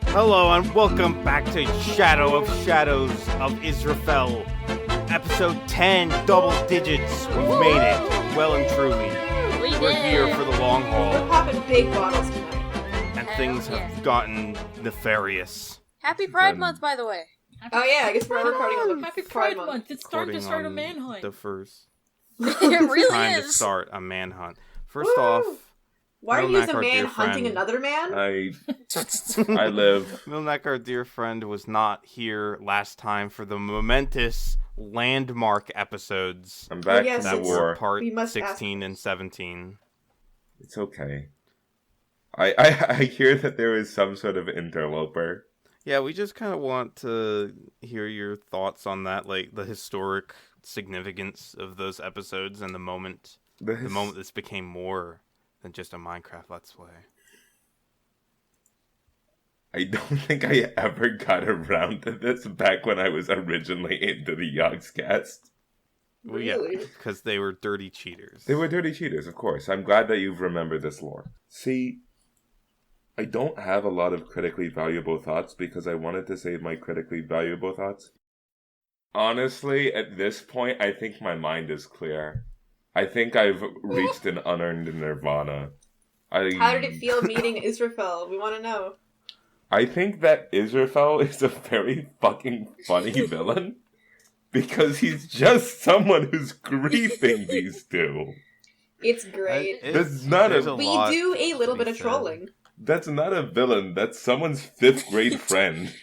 Hello and welcome back to Shadow of Shadows of Israphel. Episode 10, double digits. We've made it. Well and truly. We're here for the long haul. We're popping big bottles tonight. And things have gotten nefarious. Happy Pride Month, by the way. Oh yeah, I guess we're recording on the Happy Pride Month. It's time to start a Recording on manhunt. The first. It really Time to is. start a manhunt. First Woo! off, Why are you as Milnak, a our man dear hunting friend. another man? I live. Milnak, our dear friend, was not here last time for the momentous landmark episodes I'm back yes, from that the were war. part We must 16 and 17. It's okay. I hear that there is some sort of interloper. Yeah, we just kind of want to hear your thoughts on that, like the historic significance of those episodes and the moment this became more than just a Minecraft Let's Play. I don't think I ever got around to this back when I was originally into the Yogscast. Well, yeah, Really? because they were dirty cheaters. They were dirty cheaters, of course. I'm glad that you've remembered this lore. See, I don't have a lot of critically valuable thoughts because I wanted to save my critically valuable thoughts. Honestly, at this point, I think my mind is clear. I think I've reached an unearned nirvana. How did it feel meeting Israphel? We want to know. I think that Israphel is a very fucking funny villain because he's just someone who's griefing these two. It's great. That's not there's a- We lot do a little to bit be of said. trolling. That's not a villain. That's someone's 5th grade friend.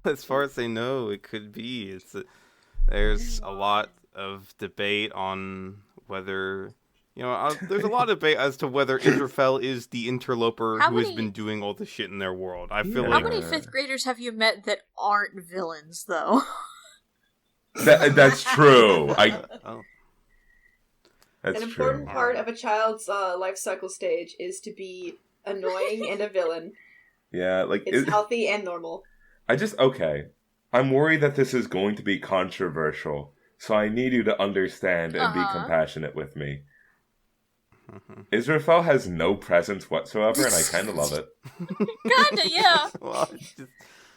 As far as they know, it could be. There's a lot of debate on whether, there's a lot of debate as to whether Israphel is the interloper How who has many- been doing all the shit in their world. I feel Yeah. like How many 5th graders have you met that aren't villains, though? That's true. oh, That's An important true. part of a child's life cycle stage is to be annoying and a villain. Yeah, like It's healthy and normal. okay. I'm worried that this is going to be controversial, so I need you to understand and be compassionate with me. Israphel has no presence whatsoever, and I kind of love it. Kinda, yeah. well, it's just-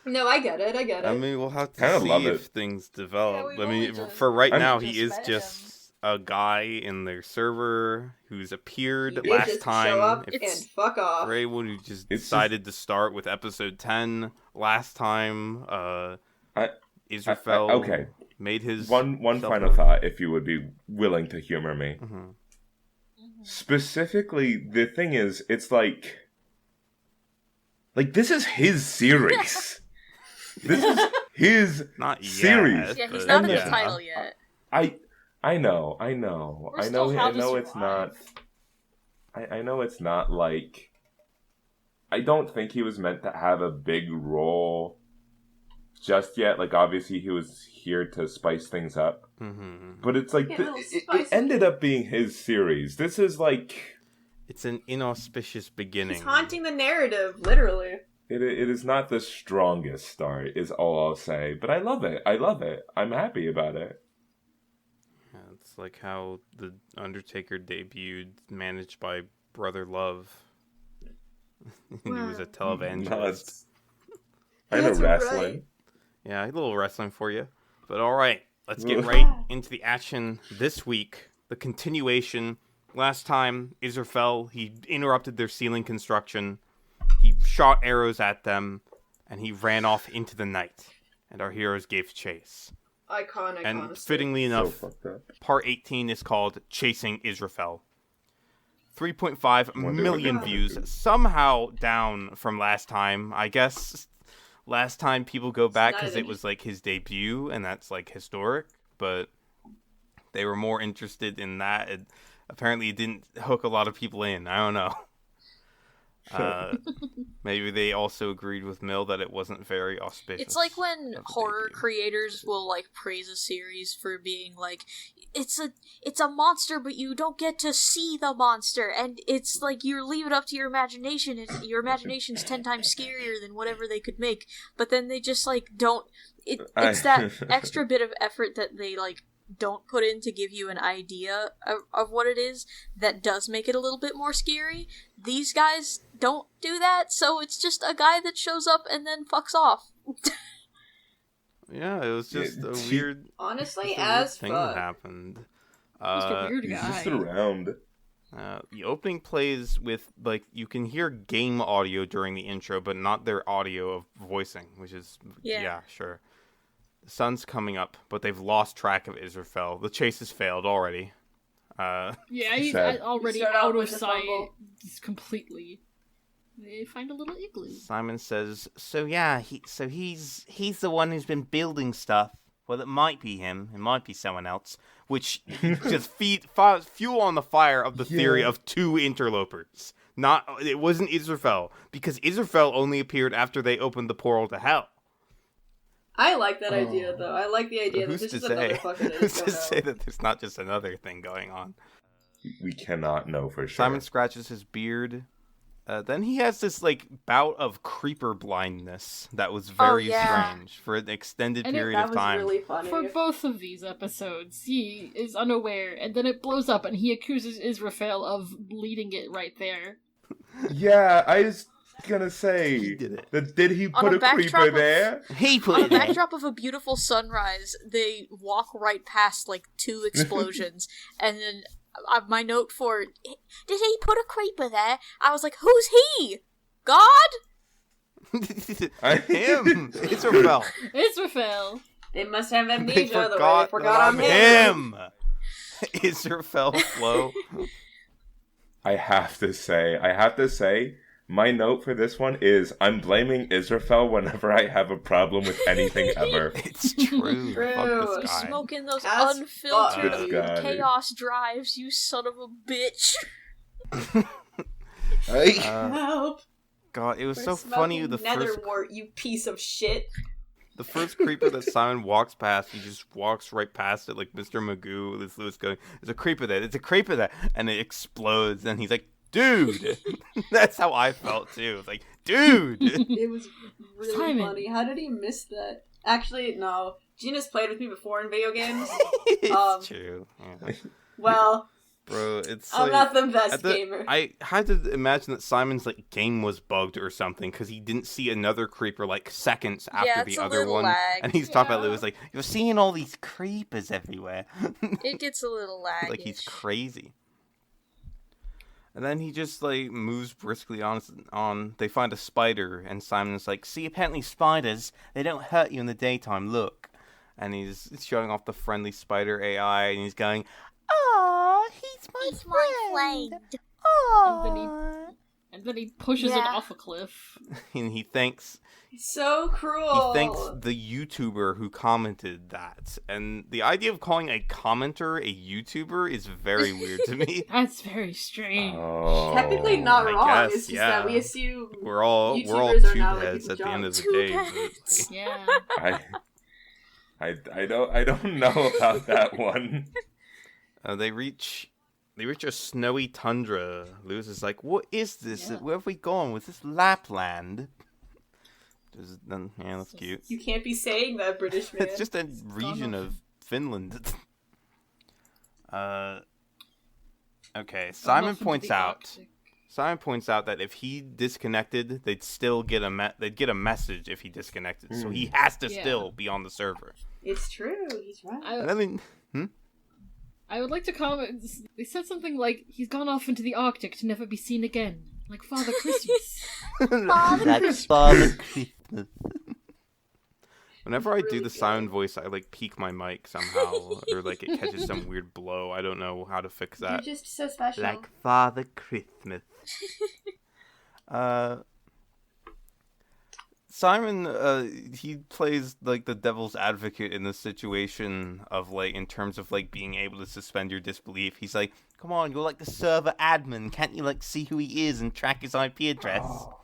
No, I get it. I mean, we'll have to Kinda see love if it. things develop. Yeah, we've I mean, only just- for right I'm- now, just he is met just a guy in their server who's appeared You last just time. show up If and fuck off. for anyone who just It's decided to start with episode 10 last time, I- Israphel okay. made his One self- final thought, if you would be willing to humor me. Mhm. Specifically, the thing is, it's like this is his series. This is his Not yet. series. Yeah, he's but not in the yeah. title yet. I know. We're I still know. how I to know it's not. survive. I know it's not like. I don't think he was meant to have a big role just yet. Like, obviously, he was here to spice things up. Mhm. But it's like Yeah, little it spicy. ended up being his series. This is like It's an inauspicious beginning. He's haunting the narrative, literally. it is not the strongest start. Is all I'll say. But I love it. I'm happy about it. Yeah, it's like how the Undertaker debuted, managed by Brother Love. He was a televangelist. I know That's wrestling. right. Yeah, a little wrestling for you. But all right, let's get right into the action this week. The continuation. Last time, Israphel, he interrupted their ceiling construction. He shot arrows at them, and he ran off into the night. And our heroes gave chase. Iconic, And honestly. fittingly So enough, fucked up. part 18 is called Chasing Israphel. 3.5 Wonder million what views. happened. Somehow down from last time. I guess last time people go back not because as it was like his debut, and that's like historic. But they were more interested in that. Apparently, it didn't hook a lot of people in. I don't know. Maybe they also agreed with Mill that it wasn't very auspicious. It's like when of a horror debut. creators will like praise a series for being like, it's a monster, but you don't get to see the monster, and it's like you leave it up to your imagination. Your imagination's 10 times scarier than whatever they could make. But then they just like don't. It's that extra bit of effort that they like don't put in to give you an idea of what it is that does make it a little bit more scary. These guys don't do that, so it's just a guy that shows up and then fucks off. Yeah, it was just a weird. Honestly, as thing that happened. Just a weird He's guy. just around. The opening plays with, like, you can hear game audio during the intro, but not their audio of voicing, which is, yeah sure. The sun's coming up, but they've lost track of Israphel. The chase has failed already. He's already out of sight completely. They find a little igloo. Simon says, "So yeah, he's the one who's been building stuff. Well, it might be him. It might be someone else." Which just fuel on the fire of the theory of two interlopers. It wasn't Israphel, because Israphel only appeared after they opened the portal to hell. I like that idea, though. I like the idea that this is another fucking Who's to say that there's not just another thing going on? We cannot know for sure. Simon scratches his beard. Then he has this, like, bout of creeper blindness that was very strange for an extended period of time. That was really funny. For both of these episodes, he is unaware, and then it blows up, and he accuses Israphel of leading it right there. Yeah, I was gonna say, He did it. Did he put a creeper there? He put On a it there. backdrop of a beautiful sunrise, they walk right past, like, 2 explosions, and then my note for, did he put a creeper there? I was like, who's he? God? Him! Israphel. Israphel! They must have They amnesia, the way they forgot I'm him. Israphel flow. I have to say, my note for this one is, I'm blaming Israphel whenever I have a problem with anything ever. It's true. Fuck this guy. Smoking those As unfiltered fuck. This guy. chaos drives, you son of a bitch. Help! God, it was We're so funny. The netherwort, you piece of shit. first creeper that Simon walks past, he just walks right past it like Mr. Magoo. This Lewis going, "There's a creeper there. There's a creeper there," and it explodes. And he's like, "Dude," that's how I felt too. It's like, dude. It was really Simon. funny. How did he miss that? Actually, no. Gina's played with me before in video games. It's true. Yeah. Well, Bro, it's I'm like, not the best gamer. I had to imagine that Simon's like game was bugged or something because he didn't see another creeper like seconds after it's the a other little one, lag. and he's talking about Lewis like, "You're seeing all these creepers everywhere." It gets a little laggish. Like he's crazy. And then he just like moves briskly on. They find a spider, and Simon's like, "See, apparently spiders, they don't hurt you in the daytime. Look." And he's showing off the friendly spider AI, and he's going, "Aw, he's my friend. Aw." And then he pushes it off a cliff. And he thanks So cruel. He thanks the YouTuber who commented that. And the idea of calling a commenter a YouTuber is very weird to me. That's very strange. Oh. Technically not I wrong. guess, It's just yeah. that we assume We're all YouTubers are tube now, like, heads at the end of the Tube day. heads. but- Yeah. I don't know about that one. They reach a snowy tundra. Lewis is like, "What is this? Yeah. Where have we gone? Was this Lapland?" Yeah, that's cute. you can't be saying that, British man. It's just a region of Finland. Okay, Simon points out that if he disconnected, they'd still get they'd get a message if he disconnected. So he has to still be on the server. It's true. He's right. And I mean, I would like to comment. They said something like, he's gone off into the Arctic to never be seen again. Like Father Christmas. That's Father Christmas. Whenever I do Really the good. Simon voice, I like peak my mic somehow, or like it catches some weird blow. I don't know how to fix You're that. just so special. Like Father Christmas. Simon, he plays like the devil's advocate in this situation of like, in terms of like being able to suspend your disbelief. He's like, "Come on, you're like the server admin. Can't you like see who he is and track his IP address?" Oh.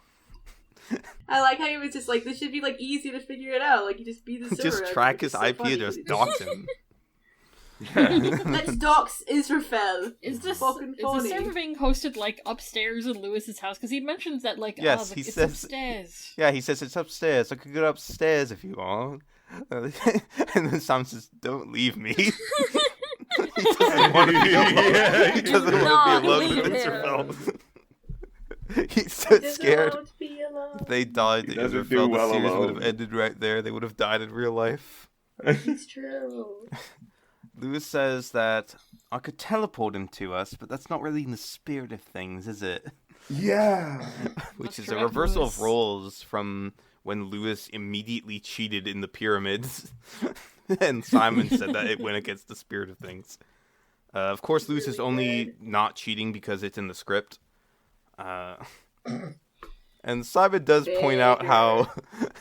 I like how he was just like, this should be like easy to figure it out. Like, you just be the server. Just track his It's so IP funny. address, dox him. Let's dox Israphel. Is this fucking the funny? server being hosted like upstairs in Lewis's house? Because he mentions that like, Yes, like, he it's says- upstairs. Yeah, he says it's upstairs. I could go upstairs if you want. And then Simon says, "Don't leave me." He doesn't want to be alone. Yeah, He do doesn't want not to be alone leave with him. Israphel. He's so scared. If they died, He the doesn't Israphel, do well the series would alone. have ended right there. They would have died in real life. It's true. Lewis says that I could teleport him to us, but that's not really in the spirit of things, is it? Yeah. Which That's is a correct, reversal Lewis. of roles from when Lewis immediately cheated in the pyramids, and Simon said that it went against the spirit of things. Of course, Lewis is only not cheating because it's in the script. And Simon does point out how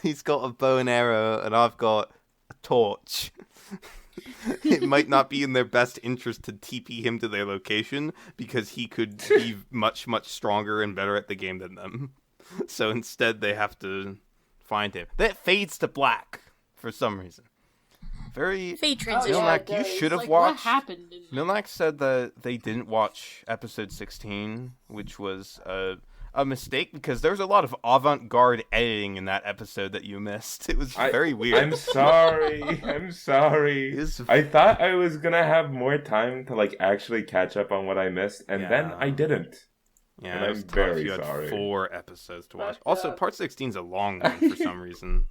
he's got a bow and arrow, and I've got a torch. It might not be in their best interest to TP him to their location because he could be much, much stronger and better at the game than them. So instead, they have to find him. That fades to black for some reason. Very. Fate transition. yeah, it Milnak, you does. should have Like, what watched. happened in that? Milnak said that they didn't watch episode 16, which was a mistake because there's a lot of avant-garde editing in that episode that you missed. It was very weird. I'm sorry. I'm sorry. It's- I thought I was gonna have more time to like actually catch up on what I missed, and then Yeah. I didn't. Yeah, And it I'm was tough. very You had sorry. 4 episodes to watch. Fucked Also, up. part 16's a long one for some reason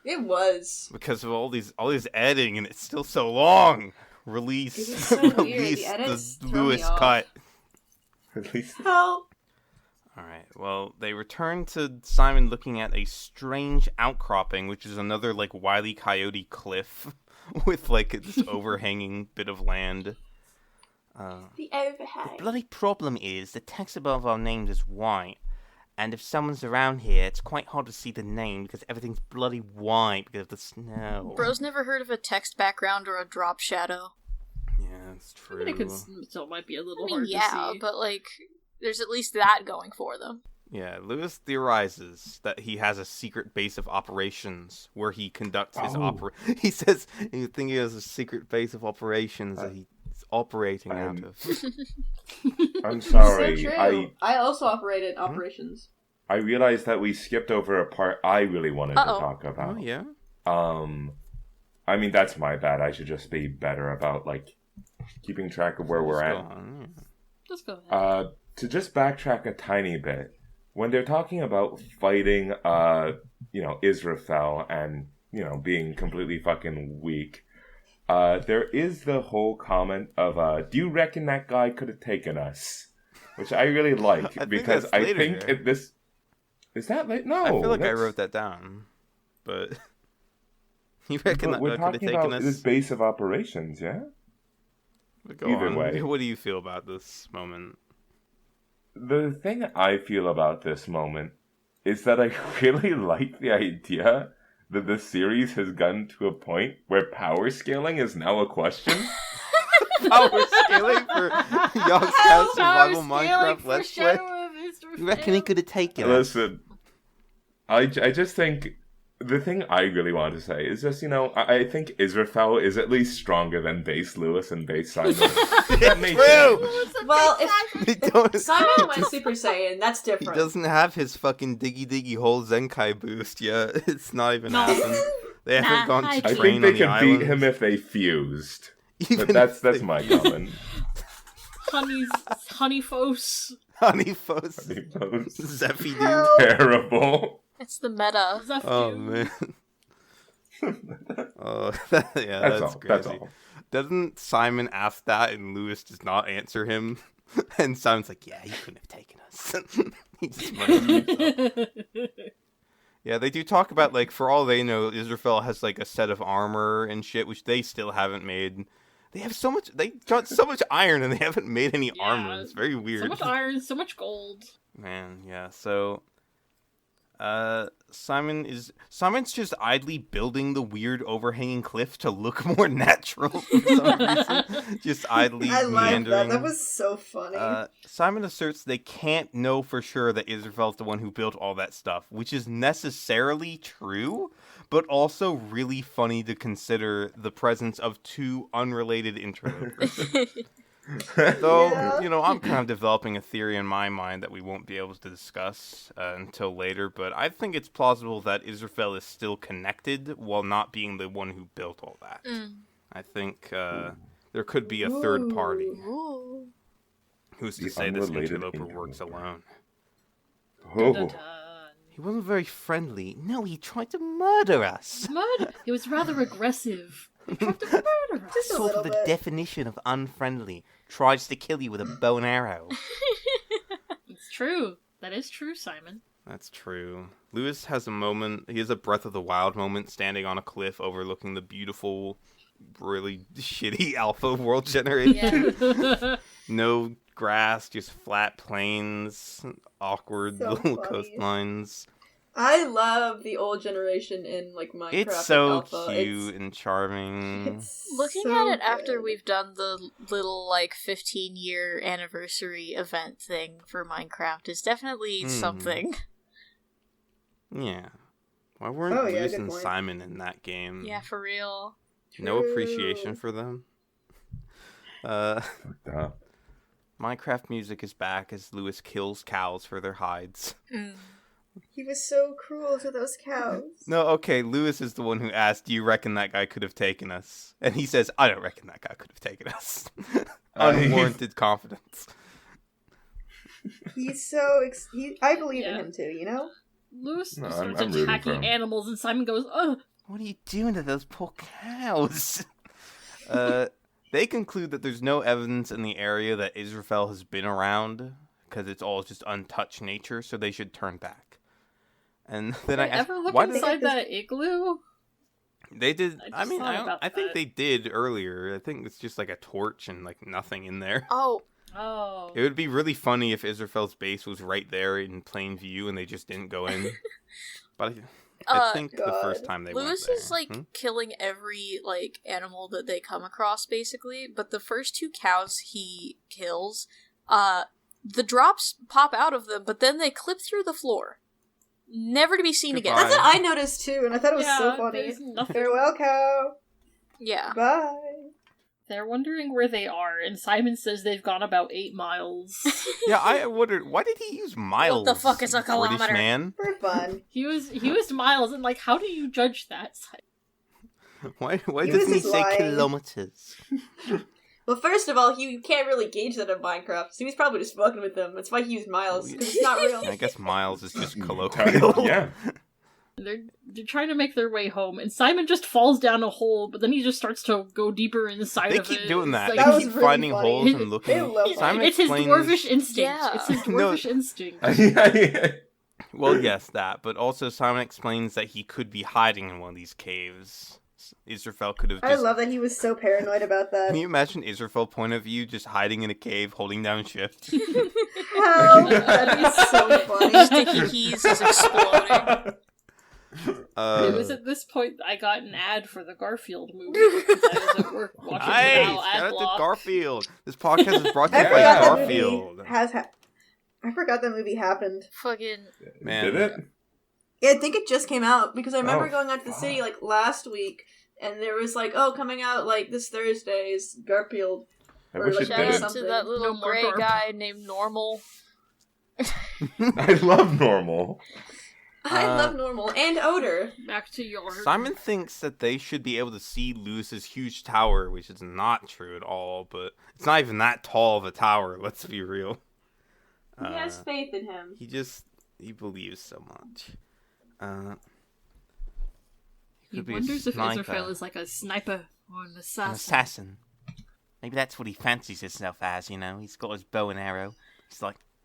It was. because of all these editing, and it's still so long. Release, It was so weird. The release edits the throw me Lewis off. cut. At least Help. All right. Well, they return to Simon looking at a strange outcropping, which is another like Wile E. Coyote cliff with like this overhanging bit of land. The overhang. The bloody problem is the text above our names is white, and if someone's around here, it's quite hard to see the name because everything's bloody white because of the snow. Bro's never heard of a text background or a drop shadow. Yeah, that's I true. mean, it could still might be a little I mean, hard yeah, to see. but like, there's at least that going for them. Yeah, Lewis theorizes that he has a secret base of operations where he conducts his He says he thinks he has a secret base of operations that he's operating out of. I'm So sorry. true. I also operated operations. I realized that we skipped over a part I really wanted to talk about. Oh yeah. I mean that's my bad. I should just be better about like keeping track of where we're Let's at. go on, yeah. Just go ahead. To just backtrack a tiny bit, when they're talking about fighting, Israphel and, being completely fucking weak, there is the whole comment of, do you reckon that guy could have taken us? Which I really like, I think because that's I later. think this... Is that late? No. I feel like I that's- wrote that down, but you reckon But that we're guy could have talking taken about us? this base of operations, yeah? Go either on. way. What do you feel about this moment? The thing I feel about this moment is that I really like the idea that the series has gotten to a point where power scaling is now a question. Power scaling for Yogscast Survival Minecraft Let's Play. You reckon he could have taken us? Listen, I just think the thing I really want to say is just, I think Israphel is at least stronger than base Lewis and base Simon. That makes sense. Well, They if don't- Simon went Super Saiyan, that's He different. doesn't have his fucking diggy hole Zenkai boost yet. It's not even happened. They haven't gone to I I train think they on the could beat island. him if they fused. Even But that's if they- my comment. Honeyfos. Honeyfos. Honeyfos. Zeffy Help. dude. Terrible. It's the meta. Oh man. Oh yeah, that's crazy. That's all. Doesn't Simon ask that and Lewis does not answer him? And Simon's like, yeah, he couldn't have taken us. He just mutters to himself. Yeah, they do talk about, like, for all they know, Israphel has, like, a set of armor and shit, which they still haven't made. They got so much iron and they haven't made any Yeah. armor. It's very weird. So much iron, so much gold. Man, yeah, so... Simon's just idly building the weird overhanging cliff to look more natural for some reason. Just idly I like meandering. that. That was so funny. Simon asserts they can't know for sure that Israphel's the one who built all that stuff, which is necessarily true, but also really funny to consider the presence of two unrelated interlopers. Though, Yeah. I'm kind of developing a theory in my mind that we won't be able to discuss until later, but I think it's plausible that Israphel is still connected while not being the one who built all that. I think there could be a third party. Ooh. Who's to The say this unrelated interloper works interloper. alone? Oh, He wasn't very friendly. No, he tried to murder us. Murder. He was rather aggressive. He tried to murder us. Just a Sort little of the bit. definition of unfriendly. Tries to kill you with a bow and arrow. It's true. That is true, Simon. That's true. Lewis has a moment. He has a Breath of the Wild moment standing on a cliff overlooking the beautiful, really shitty alpha world generation. Yeah. No grass, just flat plains, awkward So little funny. coastlines. I love the old generation in like Minecraft. It's and so Alpha. cute and charming. It's Looking so at it after good. we've done the little 15-year anniversary event thing for Minecraft is definitely something. Yeah. Why weren't Oh, yeah, Lewis good and point. Simon in that game? Yeah, for real. No True. appreciation for them. fucked up. Minecraft music is back as Lewis kills cows for their hides. He was so cruel to those cows. No, okay, Lewis is the one who asked, do you reckon that guy could have taken us? And he says, I don't reckon that guy could have taken us. Unwarranted confidence. He's so I believe in Yeah. him too, you know? Lewis No, starts I'm rooting for attacking him. animals, and Simon goes, "Ugh." What are you doing to those poor cows? They conclude that there's no evidence in the area that Israphel has been around, because it's all just untouched nature, so they should turn back. And then I Did I asked, ever look why did inside that igloo? they did? I just thought about I think that. they did earlier. I think it's just like a torch and like nothing in there. Oh, Oh. It would be really funny if Israphel's base was right there in plain view and they just didn't go in. But I think the God. first time they Lewis went is there. killing every animal that they come across basically, but the first two cows he kills, the drops pop out of them, but then they clip through the floor. Never to be seen Goodbye. again. That's what I noticed too, and I thought it was so funny. there's nothing. Farewell, cow. Yeah. Bye. They're wondering where they are, and Simon says they've gone about 8 miles. Yeah, I wondered, why did he use miles? What the fuck is a British kilometer? man? For fun. he used miles, and how do you judge that? Why He doesn't he was just say lying. kilometers? Well, first of all, you can't really gauge that in Minecraft, so he's probably just fucking with them. That's why he used miles, because it's not real. I guess miles is just colloquial. Yeah. They're trying to make their way home, and Simon just falls down a hole, but then he just starts to go deeper inside They of keep it. doing that. It's That They was keep really finding funny. holes and They looking. love Simon it's his explains... dwarvish instinct. Yeah. It's his No. dwarvish instinct. Well, yes, that. But also Simon explains that he could be hiding in one of these caves. Israphel could have I just... love that he was so paranoid about that. Can you imagine Israphel point of view just hiding in a cave, holding down shift? Help! That'd be so funny. Sticky keys is exploding. It was at this point I got an ad for the Garfield movie because I was at work watching Nice! the Now Shout ad out to block. Garfield. This podcast is brought to I you by forgot that Garfield. movie I forgot that movie happened. Fucking. Man. Did it? Yeah, I think it just came out because I remember Oh, going out to the fuck. city last week, and there was coming out this Thursday is Garfield. I Or, wish like, it Shout out didn't. to that little No more gray Garp. guy named Normal. I love normal. I love Normal and Odor. Back to your Simon thinks that they should be able to see Lewis's huge tower, which is not true at all, but it's not even that tall of a tower, let's be real. He has faith in him. He believes so much. He could be a wonders if sniper. Israphel is like a sniper or an An assassin. assassin. Maybe that's what he fancies himself as, He's got his bow and arrow. He's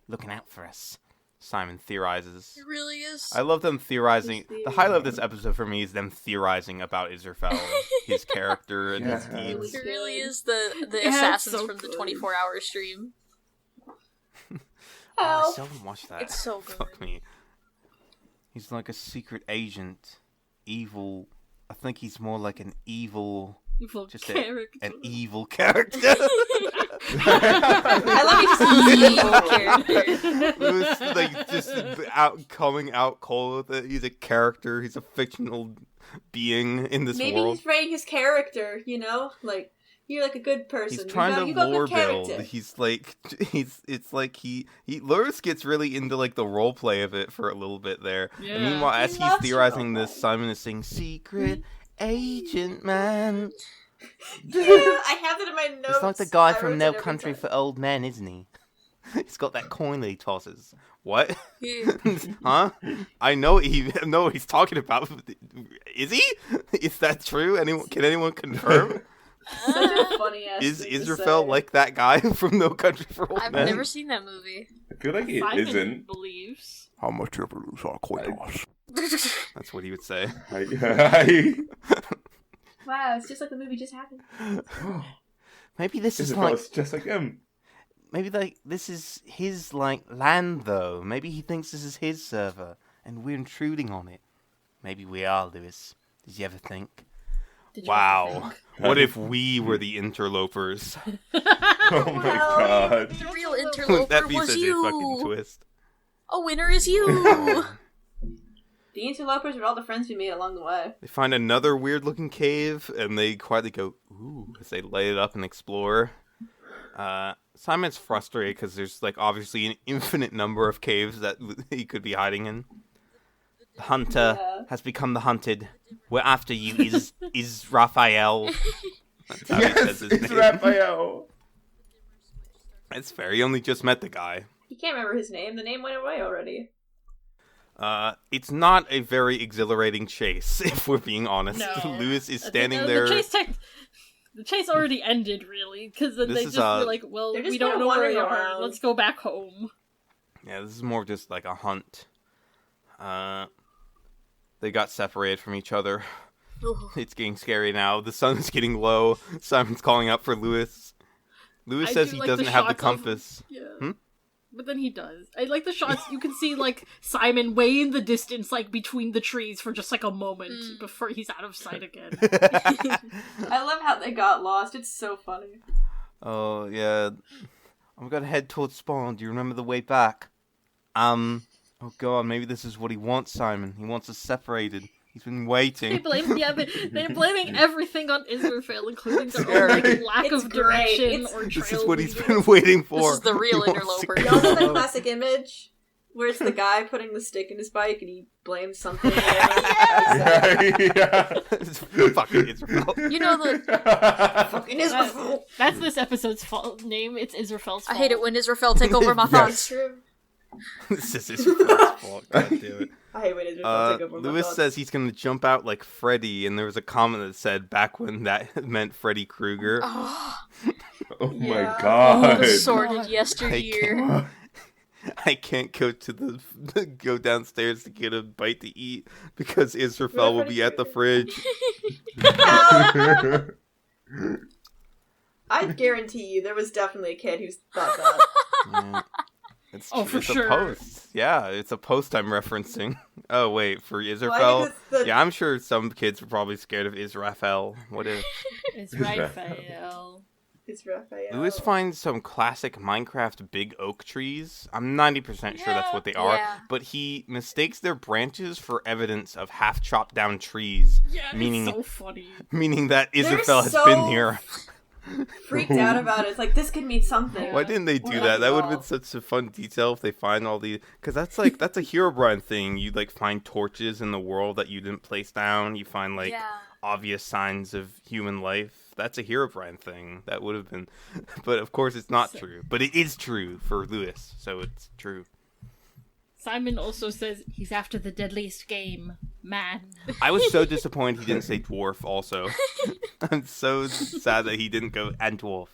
looking out for us. Simon theorizes. It really is. I love them theorizing. He's The highlight of this episode for me is them theorizing about Israphel, his character and his Yeah. deeds. It really is the Yeah, it's assassins so from the good. 24-hour stream. Oh, I Help. still haven't watched that. It's so good. Fuck me. He's like a secret agent. Evil. I think he's more like an evil... Evil Just character. an evil character. I love you just Evil character. It was coming out cold with it. He's a character. He's a fictional being in this Maybe world. he's writing his character, He You're like a good person. He's trying you to got lore good build. character. He's like, it's like Lewis gets really into like the role play of it for a little bit there. Yeah. And meanwhile, He as he's loves theorizing role this, play. Simon is saying, "Secret agent man." Yeah, I have that in my notes. He's like the guy I from wrote No it every Country time. for Old Men, isn't he? He's got that coin that he tosses. What? Yeah. Huh? I know know what he's talking about. Is he? Is that true? Can anyone confirm? Such a funny ass. Is thing to Israphel say. like that guy from No Country for Old I've Men? never seen that movie. I feel like it Simon isn't. believes. How much ever lose our coin toss? That's what he would say. Wow, it's just like the movie just happened. Maybe this is Isabel's like just like him. maybe like this is his like land though. Maybe he thinks this is his server and we're intruding on it. Maybe we are, Lewis. Did you ever think? Did you Wow. What if we were the interlopers? Oh my Well, god. The real Wouldn't interloper that be was such a fucking you. twist? A winner is you. The interlopers were all the friends we made along the way. They find another weird looking cave and they quietly go, ooh, as they light it up and explore. Simon's frustrated because there's like obviously an infinite number of caves that he could be hiding in. The hunter has become the hunted. We're after you, Israphel. That's how he says Yes, his it's name. Raphael. It's fair, he only just met the guy. He can't remember his name. The name went away already. It's not a very exhilarating chase, if we're being honest. No. Lewis is standing there. The chase already ended, really, because then This they is, just were like, well, they're just we don't kinda know where wandering you are. around. Let's go back home. Yeah, this is more just like a hunt. They got separated from each other. It's getting scary now. The sun's getting low. Simon's calling out for Lewis. Lewis I says do he like doesn't the have the shots of- compass. Yeah. But then he does. I like the shots. You can see, like, Simon way in the distance, like, between the trees for just, like, a moment before he's out of sight again. I love how they got lost. It's so funny. Oh, yeah. I'm gonna head towards spawn. Do you remember the way back? Oh god, maybe this is what he wants, Simon. He wants us separated. He's been waiting. They're blaming everything on Israphel, including their own, like, lack It's of great. direction It's- or This trail is what he's leading. been waiting for. This is the real He wants to interloper. Y'all know go. that classic image where it's the guy putting the stick in his bike and he blames something? Yeah. Fucking Israel. You know the. Fucking Israel. That's this episode's name. It's Israphel's fault. I hate it when Israphel take over my Yes. thoughts. True. This is Israel's fault. God damn it. I hate when Israel take over my Lewis thoughts. says he's gonna jump out like Freddy, and there was a comment that said back when that meant Freddy Krueger. Oh, Oh Yeah. my the god. sordid yesteryear. I can't go to go downstairs to get a bite to eat because Israphel will be at the fridge. I guarantee you there was definitely a kid who thought that. Yeah. It's Oh, for it's sure. a post. Yeah, it's a post I'm referencing. Oh wait, for Israphel. Well, I think it's the- Yeah, I'm sure some kids were probably scared of Israphel. What if It's Raphael. It's Raphael. Lewis finds some classic Minecraft big oak trees? I'm 90% sure that's what they are. Yeah. But he mistakes their branches for evidence of half chopped down trees, Yeah, Meaning- it's so funny. meaning that They're Israphel has so been here. freaked out about it. It's like, this could mean something. Why didn't they do Well, that? That would have well. been such a fun detail if they find all the... Because that's like, that's a Herobrine thing. You like find torches in the world that you didn't place down. You find like Yeah. obvious signs of human life. That's a Herobrine thing. That would have been... But of course it's not true. But it is true for Lewis, so it's true. Simon also says he's after the deadliest game, man. I was so disappointed he didn't say dwarf also. I'm so sad that he didn't go and dwarf.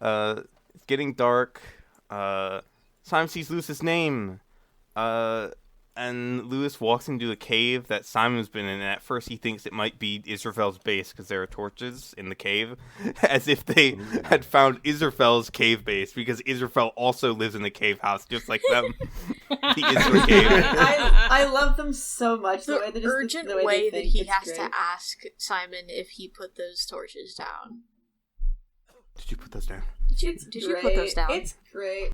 It's getting dark. Simon sees Lewis's name. And Lewis walks into a cave that Simon's been in, and at first he thinks it might be Israphel's base because there are torches in the cave, as if they had found Israphel's cave base, because Israphel also lives in the cave house, just like them. The Isra cave. I love them so much. The way they just, urgent the way, way they that think he it's has great. to ask Simon if he put those torches down. Did you put those down? Did you put those down? It's great.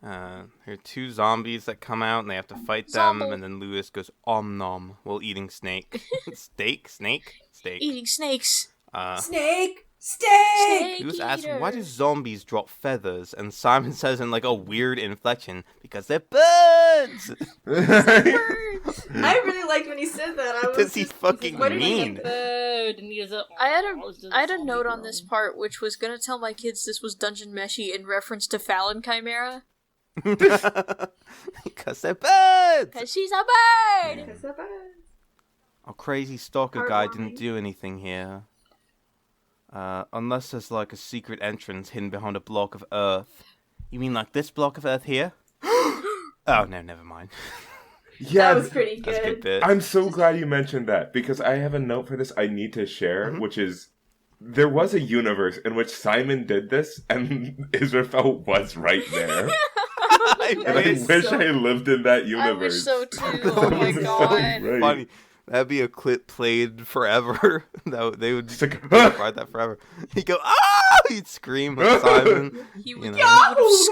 There are two zombies that come out and they have to fight them, Zombo. and then Lewis goes om nom while eating snake. Steak? Snake? Steak. Eating snakes. Snake! Snake Luz asks, eater. why do zombies drop feathers? And Simon says in like a weird inflection, because they're birds! I really liked when he said that. I was Does he just- fucking what did he mean? get? Bird, and he has I had a note on this part which was gonna tell my kids this was Dungeon Meshi in reference to Fallon Chimera. Because they're birds! Cause she's a bird! Because of birds. Our crazy stalker guy didn't Heartwarming. do anything here. Unless there's like a secret entrance hidden behind a block of earth. You mean like this block of earth here? Oh, no, never mind. Yeah, That was pretty That's a good good. bit. I'm so glad you mentioned that because I have a note for this I need to share, Mhm. which is there was a universe in which Simon did this and Israphel was right there. And I That is wish so- I lived in that I universe. wish so too. That Oh my was so god. right. Funny. That'd be a clip played forever. They would It's like, ride that forever. He'd go, ah! He'd scream like Simon. He You would, know. he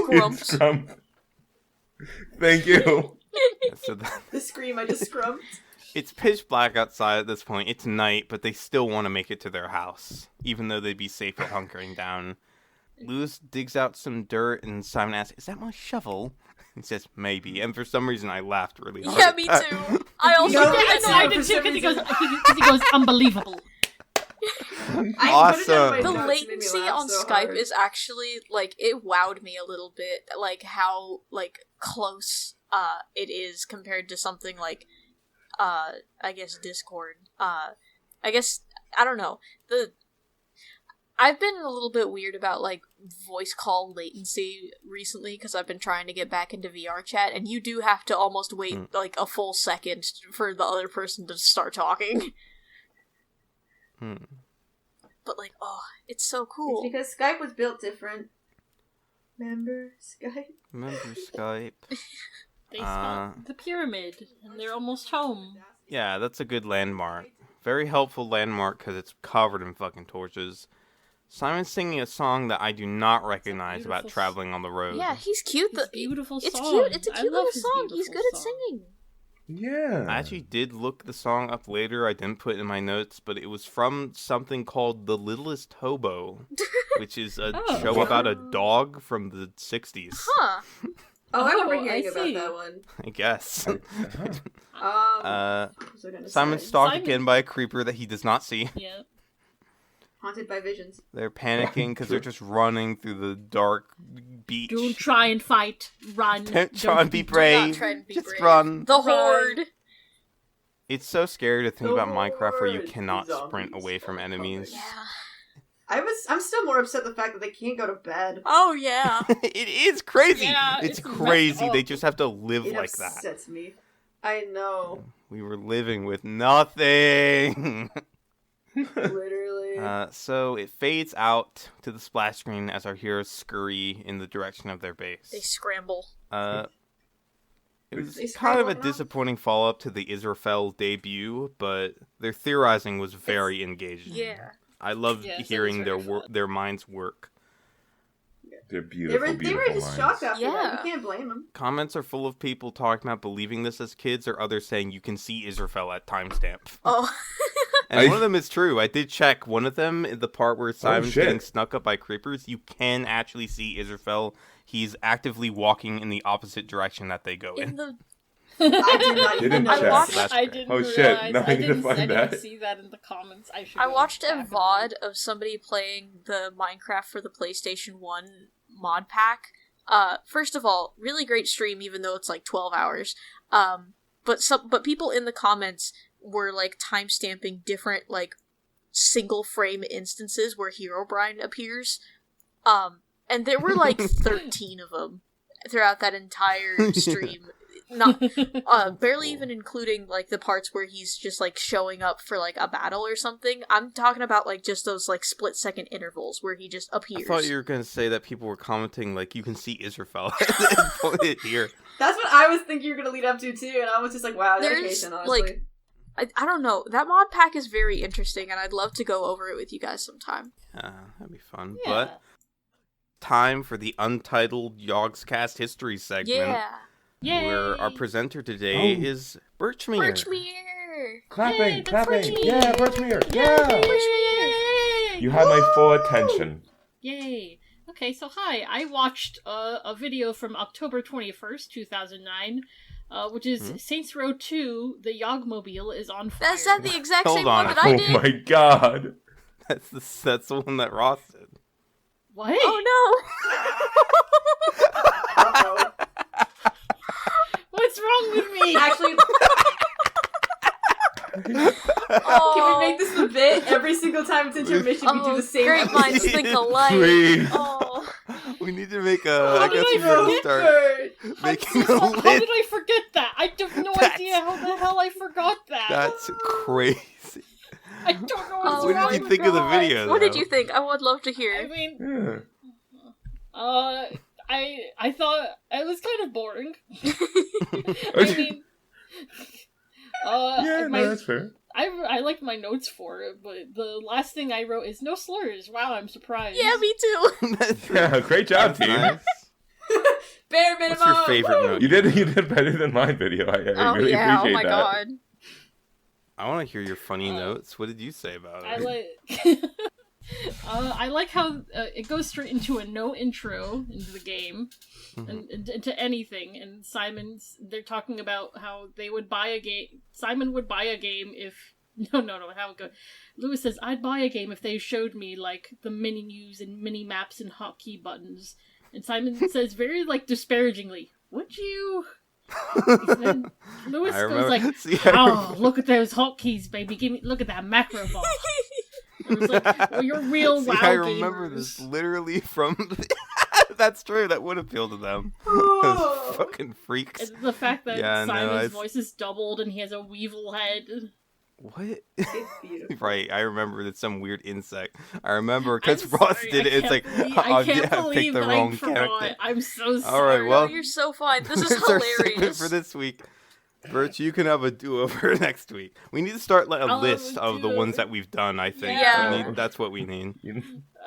would have It's scrumped. Thank you. So The scream I just scrumped. it's pitch black outside at this point. It's night, but they still want to make it to their house, even though they'd be safe at hunkering down. Lewis digs out some dirt, and Simon asks, "Is that my shovel?" He says, "Maybe." And for some reason, I laughed really hard. Yeah, me too. I also No, did I it. know. I did too, because he goes, unbelievable. I put it down Awesome. in my The notes, it made me latency laugh on so Skype hard. is actually like it wowed me a little bit, like how like close it is compared to something like I guess Discord. I guess I don't know. I've been a little bit weird about like voice call latency recently because I've been trying to get back into VR chat, and you do have to almost wait like a full second for the other person to start talking. Hmm. But like, oh, it's so cool. It's because Skype was built different. Remember Skype? Remember Skype? They spot the pyramid, and they're almost home. Yeah, that's a good landmark. Very helpful landmark because it's covered in fucking torches. Simon's singing a song that I do not recognize about beautiful traveling on the road. Yeah, he's cute. His beautiful It's song. cute. It's a I cute love little his song. He's beautiful good at song. singing. Yeah. I actually did look the song up later. I didn't put it in my notes, but it was from something called The Littlest Hobo, which is a Oh. show about a dog from the 60s, Huh. Oh, I remember Oh, hearing I about see. that one. I guess. What was I gonna Simon's say? stalked Simon- again by a creeper that he does not see. Yeah. Haunted by visions. They're panicking because they're just running through the dark beach. Don't try and fight. Run. Don't try and be Do not brave. try and be Just brave. run. The Horde. It's so scary to think The about Minecraft where you Horde. cannot Zombies sprint away from are enemies. Yeah. I'm still more upset the fact that they can't go to bed. Oh, yeah. It is crazy. Yeah, it's it's messed crazy. up. They just have to live It like that. upsets me. I know. We were living with nothing. Literally. So it fades out to the splash screen as our heroes scurry in the direction of their They base. scramble. It was They kind of a scramble now? disappointing follow-up to the Israphel debut, but their theorizing was very engaging. Yeah. I loved Yes, it was hearing very fun. their minds work. They're they beautiful, were beautiful just lines. shocked after Yeah. that. You can't blame them. Comments are full of people talking about believing this as kids, or others saying you can see Israphel at timestamp. Oh. And I- one of them is true. I did check. One of them, the part where Simon's shit. getting snuck up by creepers, you can actually see Israphel. He's actively walking in the opposite direction that they go In in. the I did not Didn't even check. know watched- That's I great. didn't Oh, shit. realize. Now I need to didn't, find I didn't that. see that in the comments. I watched a VOD of somebody playing the Minecraft for the PlayStation 1 mod pack. First of all, really great stream, even though it's like 12 hours. But people in the comments were like timestamping different like single frame instances where Herobrine appears. And there were like 13 of them throughout that entire stream. Not barely even including like the parts where he's just like showing up for like a battle or something. I'm talking about like just those like split second intervals where he just I appears. thought you were going to say that people were commenting like you can see Israphel and point it here. That's what I was thinking you were gonna lead up to too, and I was just like, wow, There's, dedication, honestly. like, I don't know. That mod pack is very interesting, and I'd love to go over it with you guys sometime. That'd be fun. Yeah. But time for the untitled Yogscast History segment, Yeah. Yay! where our presenter today Oh. is Birchmere. Birchmere! Clapping, Yay, that's clapping. Birchmere. Yeah, Birchmere. Yeah. Birchmere! You have my full attention. Yay. Okay, so hi. I watched a video from October 21st, 2009, which is Saints Row 2, the Yogmobile is on fire. Is that the exact Hold same on. one that I Oh did? my god. That's the one that Ross did. What? Oh Uh-oh. What's wrong with me? Actually, no! Oh. can we make this a bit? Every single time it's intermission, we do the same Great episode. minds think alike. Please. Oh. We need to make a. How I did guess I we gotta forget start Bird? making a How list. did I forget that? I have no That's- idea how the hell I forgot that. That's crazy. I don't know what's Oh What wrong did you with think of the God. video? What did though? you think? I would love to I hear. mean, Yeah. I thought it was kind of boring. I mean, Yeah, my, no, that's fair. I liked my notes for it, but the last thing I wrote is no slurs. Wow, I'm surprised. Yeah, me too. Yeah, great job, team. Nice. Bare minimum. What's your favorite note? You did better than my video. I Oh really yeah, appreciate oh my that. god. I want to hear your funny notes. What did you say about it? I like. I like how it goes straight into a no intro into the game, and into anything. And they're talking about how they would buy a game. Simon would buy a game if no, how it goes. Lewis says, "I'd buy a game if they showed me like the menus and mini maps and hotkey buttons." And Simon says very like disparagingly, "Would you?" Then Lewis I goes remember- like, See, I "Oh, look at those hotkeys, baby! Look at that macro bar." It was like, well, you're real See, WoW I remember gamers. this literally from. That's true. That would appeal to them. Oh. Those fucking freaks. And the fact that Yeah, no, Simon's it's- voice is doubled and he has a weevil head. What? It's beautiful. Right, I remember that some weird insect. I remember because I'm Ross sorry, did it. It's like I can't I believe picked the that wrong I forgot. character. I'm so sorry. All right, well, No, you're so fine. This is That's our segment hilarious. for this week. Birch, you can have a do-over next week. We need to start like a I'll have list a of the ones do-over. that we've done. I think Yeah. that's what we need.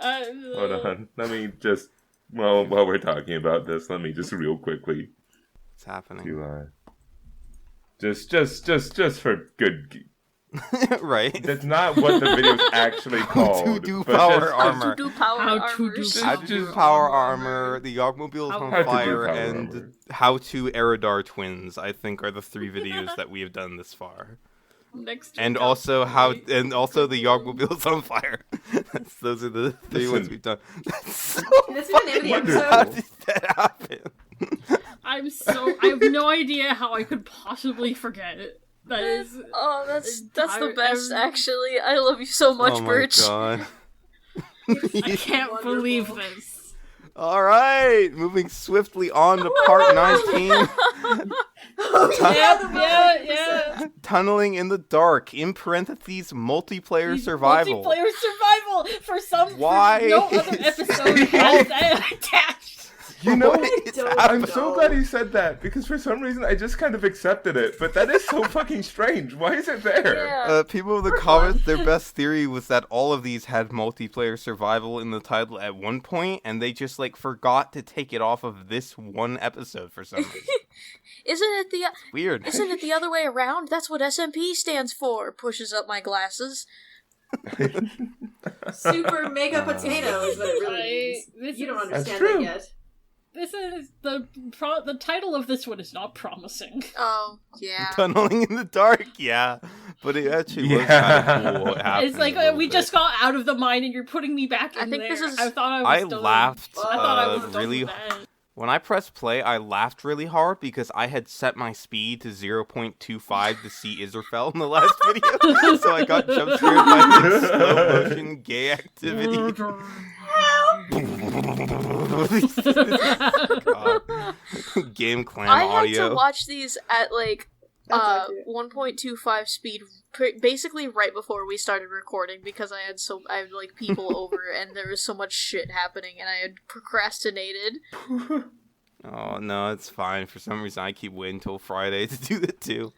Hold on. Let me just while we're talking about this, let me just real quickly What's happening? just for good. Right. That's not what the video's actually called. do but power just- armor. How to do power How to armors. do How to do power armor, the Yogmobile's How on to do fire, power and armor. how to Eridar twins. I think are the 3 videos that we have done this far. Next And week, also I'll the Yogmobile's on fire. Those are the 3 ones Listen. we've done. That's so That's the name of the Wonderful. How episode. did that happen? I have no idea how I could possibly forget it. That is. Oh, that's the entire- best, actually. I love you so much, oh my Birch. god. I can't Wonderful. believe this. All right, moving swiftly on to part 19. Oh, yeah, the Yeah. Tunneling in the dark, in parentheses, multiplayer These survival. Multiplayer survival. For Why no other is- episode has that attached. You know, I don't I'm know. so glad you said that because for some reason I just kind of accepted it, but that is so fucking strange. Why is it there? Yeah. People in the For comments, fun. their best theory was that all of these had multiplayer survival in the title at one point, and they just like forgot to take it off of this one episode for some reason. Isn't Weird. it the other way around? That's what SMP stands for. Pushes up my glasses. Super mega potato is what it really means. You don't understand true. that yet. This is the title of this one is not promising. Oh, yeah. Tunneling in the dark, yeah, but it actually was Yeah. kind of cool. What happened It's like a little we bit. just got out of the mine and you're putting me back in I think there. this is- I thought I I was done. laughed I thought I was done really with that. When I pressed play, I laughed really hard because I had set my speed to 0.25 to see Israphel in the last video, so I got jump scared by the slow motion gay activity. God. Game clan I had audio. to watch these at like That's accurate. 1.25 speed, basically right before we started recording because I had like people over and there was so much shit happening and I had procrastinated. Oh no, it's fine. For some reason, I keep waiting till Friday to do it too.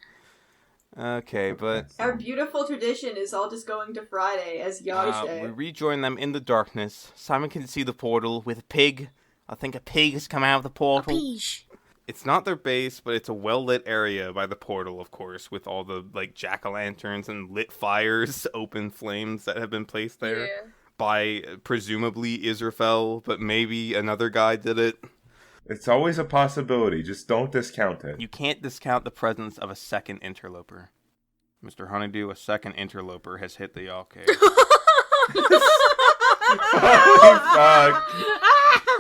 Okay, but Our beautiful tradition is all just going to Friday as Yog's we Day. rejoin them in the darkness. Simon can see the portal with a pig. I think a pig has come out of the A portal. peach. It's not their base, but it's a well-lit area by the portal, of course, with all the like jack-o'-lanterns and lit fires, open flames that have been placed there. Yeah. by presumably Israphel, but maybe another guy did it. It's always a possibility. Just don't discount it. You can't discount the presence of a second interloper. Mr. Honeydew, a second interloper has hit the Y'all Cave. Holy fuck.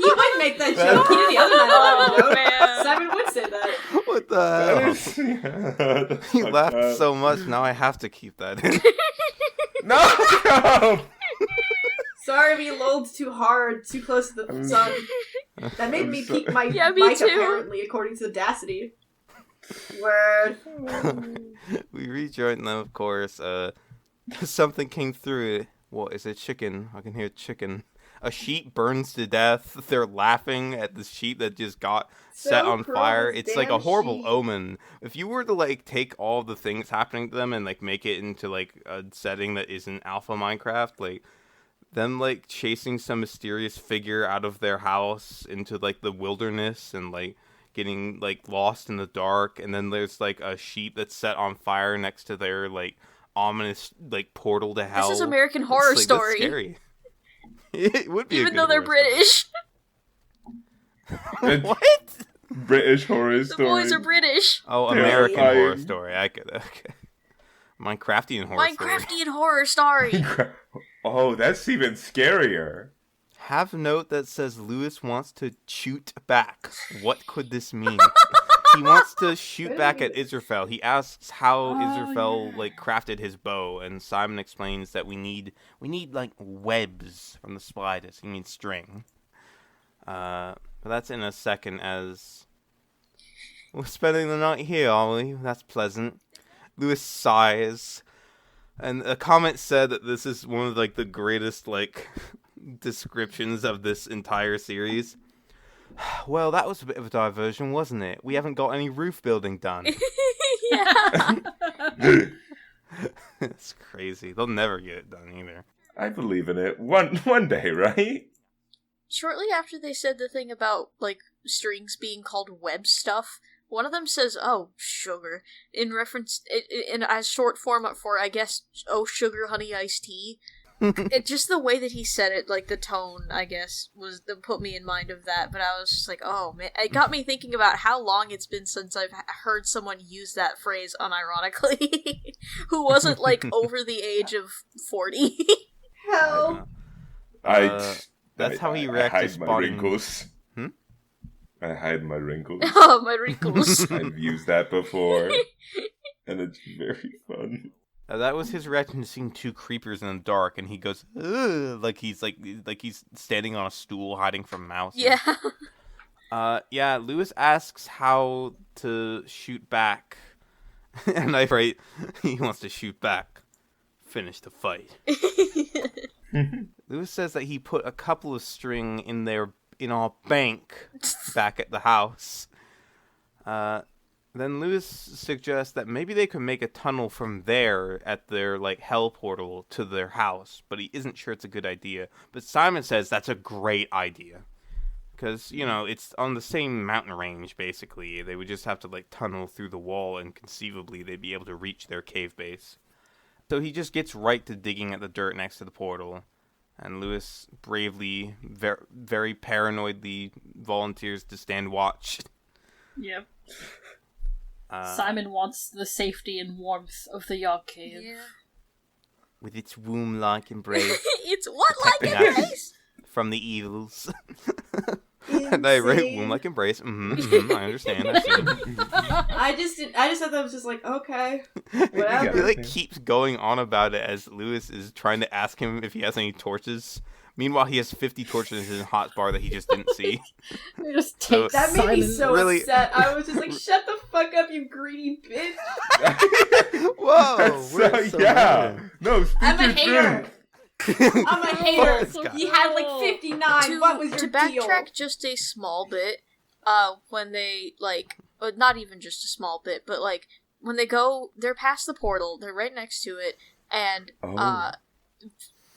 He might make that joke. He did the other night. Oh, man. Simon would say that. What the That hell? is- yeah, that's He fucked laughed up. so much, now I have to keep that in. No! Sorry, we lulled too hard, too close to the sun. That made me peak my Yeah, me mic, too. apparently, according to Audacity. Word. We rejoined them, of course. Something came through. What is it? Chicken. I can hear chicken. A sheep burns to death. They're laughing at the sheep that just got set So on cruel, fire. this It's like a damn horrible sheep. omen. If you were to like take all the things happening to them and like make it into like a setting that isn't alpha Minecraft, like them like chasing some mysterious figure out of their house into like the wilderness and like getting like lost in the dark, and then there's like a sheep that's set on fire next to their like ominous like portal to hell. This is American It's, Horror like, that's Story. Scary. It would be, Even a though good they're horror British. story. What? British horror The story. boys are British. Oh, Terrifying. American horror story. I could. Okay. Minecraftian horror story. Minecraftian horror story. Oh, that's even scarier. Have a note that says Lewis wants to shoot back. What could this mean? He wants to shoot back at Israphel. He asks how Israphel like crafted his bow, and Simon explains that we need like webs from the spiders. He means string. But that's in a second. As we're spending the night here, are we? That's pleasant. Lewis sighs, and a comment said that this is one of like the greatest like descriptions of this entire series. Well, that was a bit of a diversion, wasn't it? We haven't got any roof building done. Yeah. It's crazy. They'll never get it done either. I believe in it. One day, right? Shortly after they said the thing about, like, strings being called web stuff, one of them says, "Oh, sugar," in reference, in as short form for, I guess, "Oh, sugar, honey, iced tea." It just the way that he said it, like the tone, I guess, was that put me in mind of that. But I was just like, oh man, it got me thinking about how long it's been since I've heard someone use that phrase unironically, who wasn't like over the age of 40. Hell. That's how he reacts to hide my spotting. wrinkles. I hide my wrinkles. Oh, my wrinkles. I've used that before, and it's very fun. That was his reaction to seeing two creepers in the dark, and he goes, "Ugh," like he's standing on a stool hiding from mouse. Yeah. Lewis asks how to shoot back, and I write, he wants to shoot back. Finish the fight. Lewis says that he put a couple of string in our bank back at the house. Then Lewis suggests that maybe they could make a tunnel from there at their like hell portal to their house, but he isn't sure it's a good idea. But Simon says that's a great idea. Because, you know, it's on the same mountain range, basically. They would just have to, like, tunnel through the wall, and conceivably they'd be able to reach their cave base. So he just gets right to digging at the dirt next to the portal. And Lewis bravely, very paranoidly volunteers to stand watch. Yep. Simon wants the safety and warmth of the Yog Cave. Yeah. With its womb-like embrace. It's what like protecting us embrace? from the evils. And I write womb-like embrace. I understand. I see. I just thought that was just like, okay, He whatever. like keeps going on about it as Lewis is trying to ask him if he has any torches. Meanwhile, he has 50 torches in his hotbar that he just didn't see. They just take That made me Simon. so Really- upset. I was just like, shut the fuck up, you greedy bitch. Whoa! That's we're so yeah. mad. No, speak I'm a your hater. truth. I'm a hater. This guy. You had like 59. What was your to deal? backtrack just a small bit, when they, like, not even just a small bit, but, like, when they're past the portal, they're right next to it, and,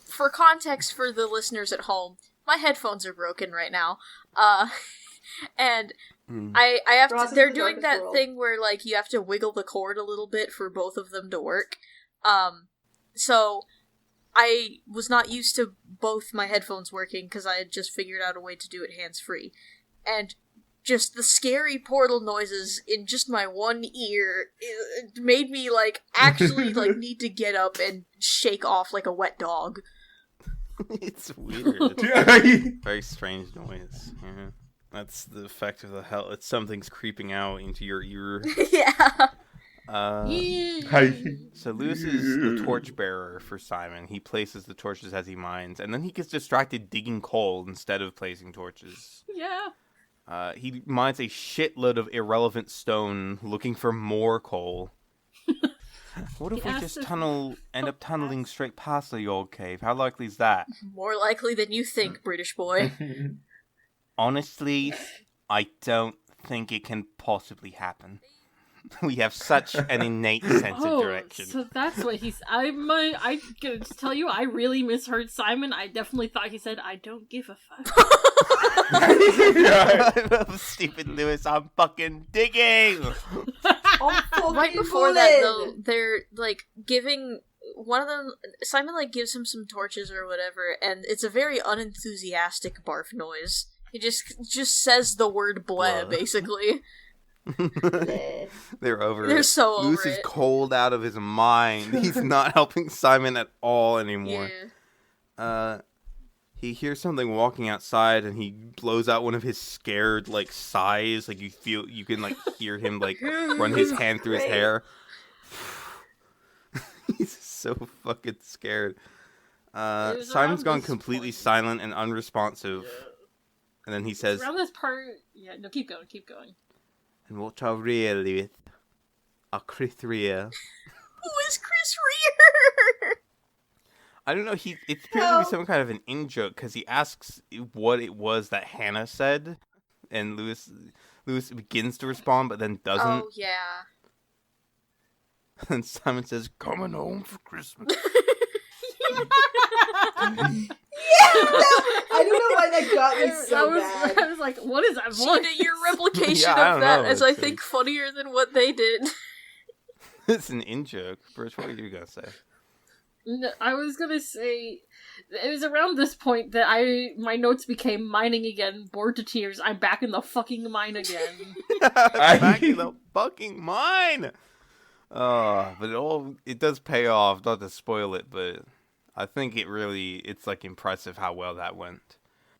for context for the listeners at home, my headphones are broken right now, and I have Ross is to, they're the doing darkest that world. thing where, like, you have to wiggle the cord a little bit for both of them to work, so... I was not used to both my headphones working because I had just figured out a way to do it hands-free. And just the scary portal noises in just my one ear it made me, like, actually, like, need to get up and shake off like a wet dog. It's weird. Very strange noise. Yeah. That's the effect of the hell. It's something's creeping out into your ear. Yeah. So Lewis is the torchbearer for Simon. He places the torches as he mines, and then he gets distracted digging coal instead of placing torches. Yeah. He mines a shitload of irrelevant stone looking for more coal. What if we just end up tunneling straight past the old cave? How likely is that? More likely than you think, British boy. Honestly, I don't think it can possibly happen. We have such an innate sense of direction. So that's what he's. I'm gonna tell you, I really misheard Simon. I definitely thought he said, "I don't give a fuck." Stupid Lewis, I'm fucking digging! Right before that, though, they're, like, giving... One of them... Simon, like, gives him some torches or whatever, and it's a very unenthusiastic barf noise. He just says the word bleh, basically. They're over They're it. so over Lewis is cold out of his mind. He's not helping Simon at all anymore. Yeah. He hears something walking outside, and he blows out one of his scared, like, sighs. Like, you can, like, hear him, like, run his hand through his hair. He's so fucking scared. Simon's gone completely silent and unresponsive. Yeah. And then he says... Around this part... Yeah, no, keep going. And what I really with a Chris Rea. Who is Chris Rea? I don't know, it appears to be some kind of an in-joke, because he asks what it was that Hannah said, and Lewis begins to respond, but then doesn't. Oh, yeah. And Simon says, "Coming home for Christmas." I don't know why that got me so bad. I was like, what is that voice? Gina, your replication Yeah, of that know, is, I think, funnier than what they did. It's an in-joke. Birch, what are you going to say? No, I was gonna say, it was around this point that my notes became mining again, bored to tears. I'm back in the fucking mine again. Back in the fucking mine! But it does pay off, not to spoil it, but I think it's like impressive how well that went.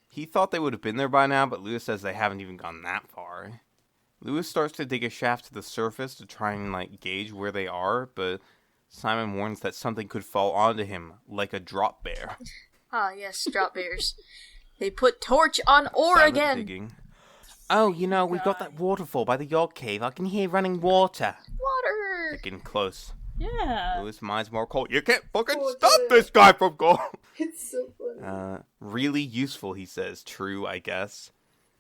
He thought they would have been there by now, but Lewis says they haven't even gone that far. Lewis starts to dig a shaft to the surface to try and, like, gauge where they are, but Simon warns that something could fall onto him, like a drop bear. Ah, yes, drop bears. They put torch on ore Silent again. Digging. Oh, we've got that waterfall by the Yog Cave. I can hear running water. Water! They're getting close. Yeah. Lewis mines more coal. You can't fucking stop this guy from going. It's so funny. Really useful, he says. True, I guess.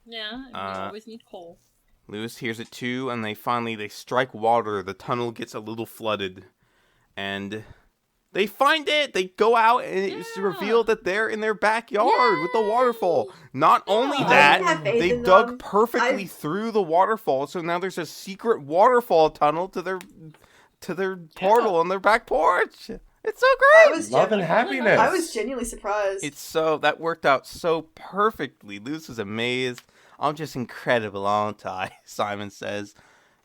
Yeah, and we always need coal. Lewis hears it too, and they strike water. The tunnel gets a little flooded. And they find it! They go out, and it's revealed that they're in their backyard with the waterfall. Not only that, they dug perfectly through the waterfall, so now there's a secret waterfall tunnel to their portal on their back porch. It's so great! Love and happiness! I was genuinely surprised. That worked out so perfectly. Lewis was amazed. I'm just incredible, aren't I? Simon says.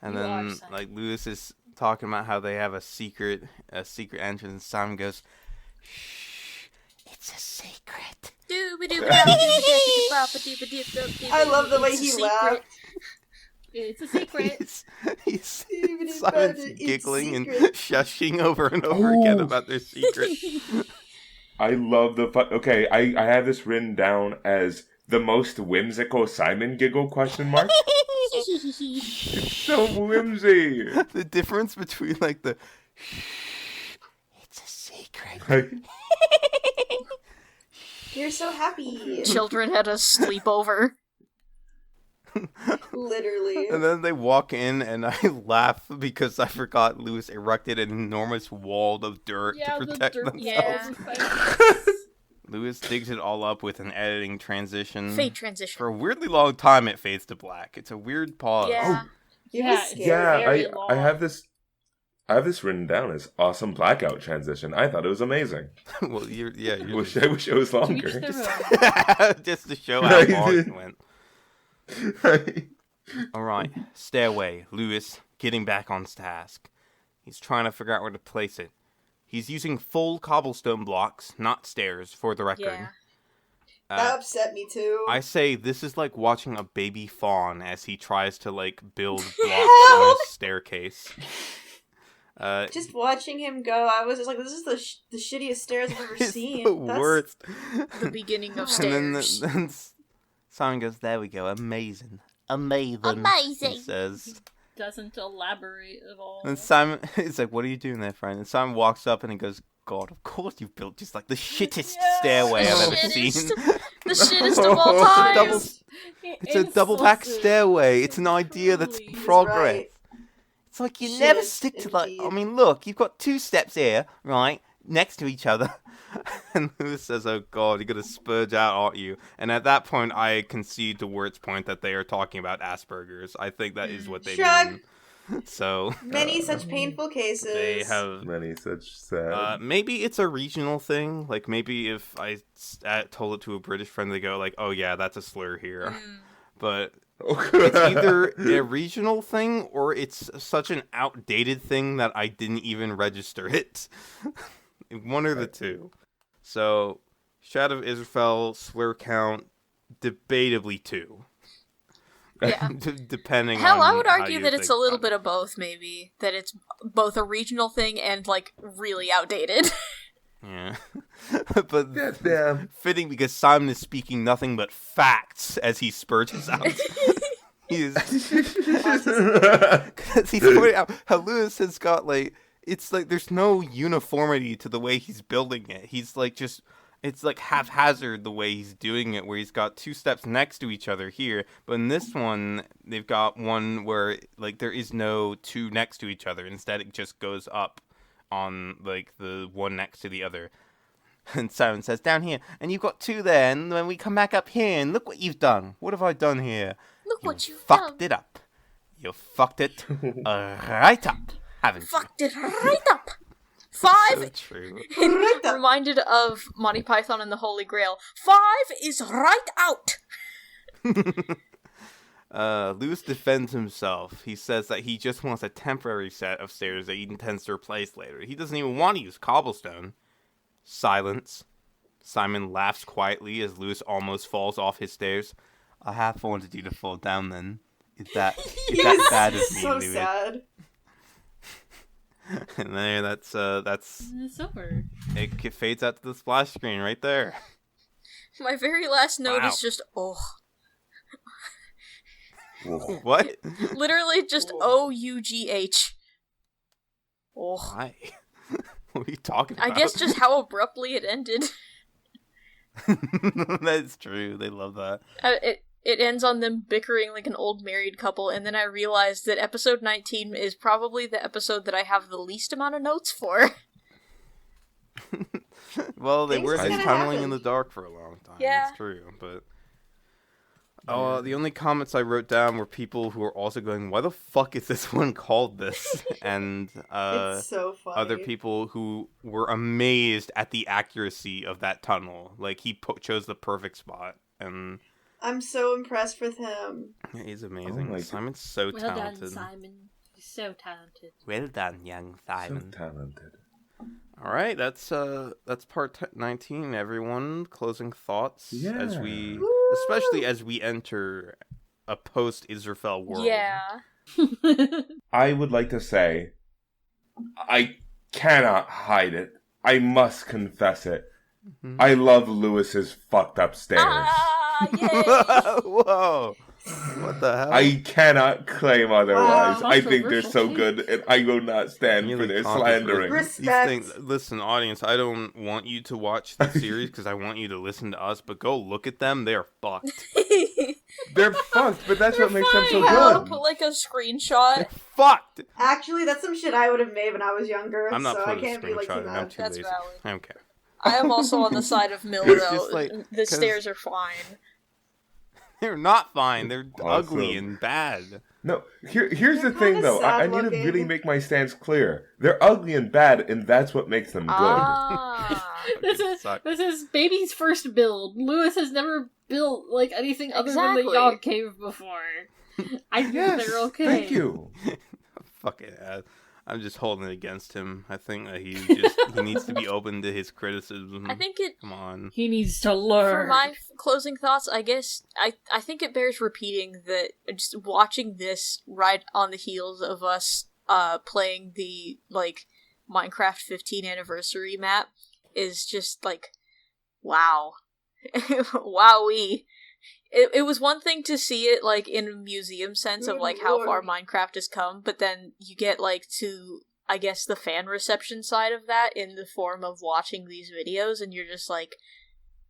And then, like, Lewis is talking about how they have a secret entrance, and Simon goes, "Shh, it's a secret." I love the way he laughed. It's a secret. Simon's giggling and shushing over and over again about their secret. I love the okay, I have this written down as the most whimsical Simon giggle ? It's so whimsy. The difference between, like, the it's a secret. You're so happy. Children had a sleepover. Literally. And then they walk in, and I laugh because I forgot Lewis erected an enormous wall of dirt to protect themselves. Yeah. Lewis digs it all up with an editing transition. Fade transition. For a weirdly long time, it fades to black. It's a weird pause. Yeah. Yeah, I have this I have this written down as awesome blackout transition. I thought it was amazing. Well, you're I wish it was longer. just to show how far it went. All right, stairway. Lewis getting back on task. He's trying to figure out where to place it. He's using full cobblestone blocks, not stairs, for the record. Yeah. That upset me too. I say this is like watching a baby fawn as he tries to like build blocks on his staircase. Just watching him go, I was just like, this is the shittiest stairs I've ever seen. The worst. The beginning of And stairs. then Simon goes, there we go, amazing. Amazing. Amazing. He says. Doesn't elaborate at all. And Simon is like, what are you doing there, friend? And Simon walks up and he goes, God, of course you've built just like the shittest stairway I've ever seen. The shittest of all time. It's a double back stairway. It's an idea that's progress. Right. It's like you Shit, never stick to like. indeed. I mean, look, you've got 2 steps here, right, next to each other, and Lewis says, "Oh God, you're gonna spurge out, aren't you?" And at that point, I concede to Wirt's point that they are talking about Asperger's. I think that is what they Shrug. mean. So Many such painful cases. they have. Many such sad. Maybe it's a regional thing. Like maybe if I told it to a British friend, they go like, "Oh yeah, that's a slur here," but. It's either a regional thing or it's such an outdated thing that I didn't even register it. One or the two. So, Shadow of Israphel, slur count, debatably 2. Yeah. Depending on Hell, I would how argue you that it's a think little about bit of both, maybe. That it's both a regional thing and, like, really outdated. it. Yeah. But Damn. fitting because Simon is speaking nothing but facts as he spurges out. He's pointing out how Lewis has got like it's like there's no uniformity to the way he's building it. He's like just it's like haphazard the way he's doing it, where he's got 2 steps next to each other here, but in this one they've got one where like there is no 2 next to each other. Instead, it just goes up on like the one next to the other. And Simon says, down here, and you've got 2 there, and when we come back up here, and look what you've done. What have I done here? Look what you've fucked done. it up. You fucked it right up, haven't Fucked it right up. 5 you? So true. reminded of Monty Python and the Holy Grail. 5 is right out. Lewis defends himself. He says that he just wants a temporary set of stairs that he intends to replace later. He doesn't even want to use cobblestone. Silence. Simon laughs quietly as Lewis almost falls off his stairs. I half wanted you to fall down then. Is that bad as me, So Lewis? sad. And there, that's It's over. it fades out to the splash screen right there. My very last note Wow. is just, oh. What? Literally just O-U-G-H. Oh. Why? What are you talking about? I guess just how abruptly it ended. That's true. They love that. It ends on them bickering like an old married couple, and then I realized that episode 19 is probably the episode that I have the least amount of notes for. Well, they Things were just just kinda tunneling in happen. the dark for a long time. Yeah. It's true, but... the only comments I wrote down were people who were also going, why the fuck is this one called this? And It's so funny. other people who were amazed at the accuracy of that tunnel. Like, he chose the perfect spot, and I'm so impressed with him. he's amazing. Oh my Simon's so Well talented. done, Simon. You're so talented. Well done, young So Simon. talented. All right, that's part 19. Everyone, closing thoughts as we, especially as we enter a post Israphel world. Yeah. I would like to say, I cannot hide it. I must confess it. Mhm. I love Lewis's fucked up stairs. Ah, yay! Whoa! What the hell? I cannot claim otherwise. Wow. I think they're so good, and I will not stand Really for their controversial. slandering. Respect. Listen, audience, I don't want you to watch the series because I want you to listen to us, but go look at them. They are fucked. They're fucked, but that's what makes them so I'll good. put like a screenshot. Fucked! Actually, that's some shit I would have made when I was younger, I'm not so I putting a can't be like too screenshot. I'm mad. too That's lazy. valid. I don't care. I am also on the side of Mill, It's though. just like- The 'cause- stairs are fine. They're not fine. They're Awesome. ugly and bad. No, here's the They're thing, kinda though. I need to sad-looking. really make my stance clear. They're ugly and bad, and that's what makes them good. Suck. This is baby's first build. Lewis has never built like anything other than the Exactly. Yog Cave before. I think Yes, they're okay. thank you. Fuck it. I'm just holding it against him. I think that he needs to be open to his criticism. I think it. Come on. He needs to For learn. my closing thoughts, I guess I think it bears repeating that just watching this right on the heels of us playing the like Minecraft 15 anniversary map is just like wow. Wowee. It was one thing to see it like in a museum sense of like how far Minecraft has come, but then you get like to I guess the fan reception side of that in the form of watching these videos, and you're just like,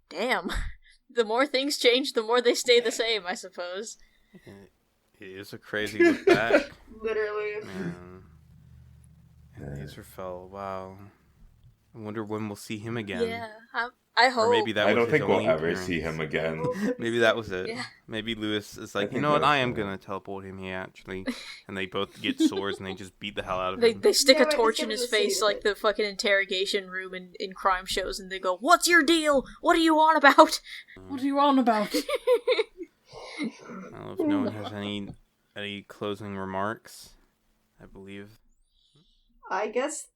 damn. The more things change, the more they stay the same, I suppose. It is a crazy look back. Literally. Man. And Israphel, wow. I wonder when we'll see him again. Yeah, I hope. Or maybe that I was don't his think we'll only ever appearance. see him again. Maybe that was it. Yeah. Maybe Lewis is like, you think know what, that's I am it. gonna teleport him here actually. And they both get swords and they just beat the hell out of They him. stick Yeah, a right, torch just in give his him the face scene. like the fucking interrogation room in crime shows, and they go, "What's your deal? What are you on about?" What are you on about? I don't know if no one has any closing remarks. I believe. I guess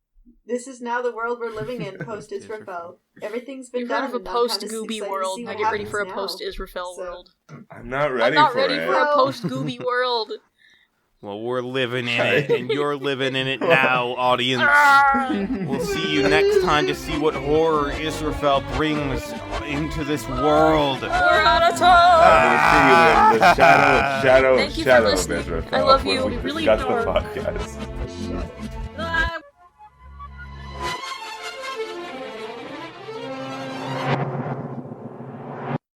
this is now the world we're living in post Israphel. Everything's been You've done. heard of a and I'm post kinda Gooby excited to world. see Now what get ready happens for a now. post Israphel So- world. I'm not ready I'm not for ready it. for a Well- post Gooby world. Well, we're living in it, and you're living in it now, audience. We'll see you next time to see what horror Israphel brings into this world. We're out of I'm time. gonna see you in the shadow Thank you for of listening. Israphel. I love when you. we Really discuss the dark. podcast.